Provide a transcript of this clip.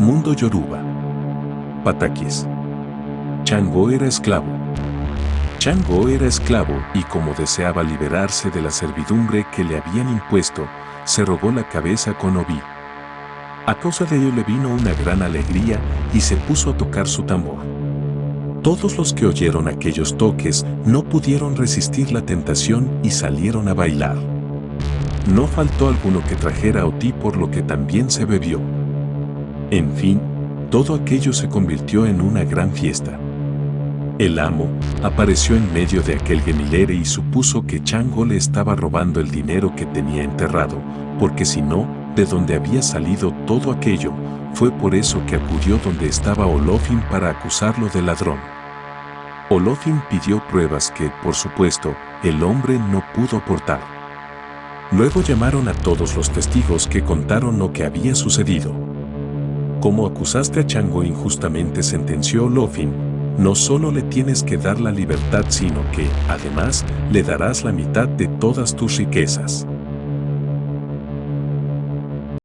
Mundo Yoruba. Patakis. Chango era esclavo. Chango era esclavo y como deseaba liberarse de la servidumbre que le habían impuesto, se robó la cabeza con Obi. A causa de ello le vino una gran alegría y se puso a tocar su tambor. Todos los que oyeron aquellos toques no pudieron resistir la tentación y salieron a bailar. No faltó alguno que trajera Oti, por lo que también se bebió. En fin, todo aquello se convirtió en una gran fiesta. El amo apareció en medio de aquel gemilere y supuso que Chango le estaba robando el dinero que tenía enterrado, porque si no, de donde había salido todo aquello, fue por eso que acudió donde estaba Olofin para acusarlo de ladrón. Olofin pidió pruebas que, por supuesto, el hombre no pudo aportar. Luego llamaron a todos los testigos que contaron lo que había sucedido. Como acusaste a Chango injustamente, sentenció Olofin, no solo le tienes que dar la libertad, sino que, además, le darás la mitad de todas tus riquezas.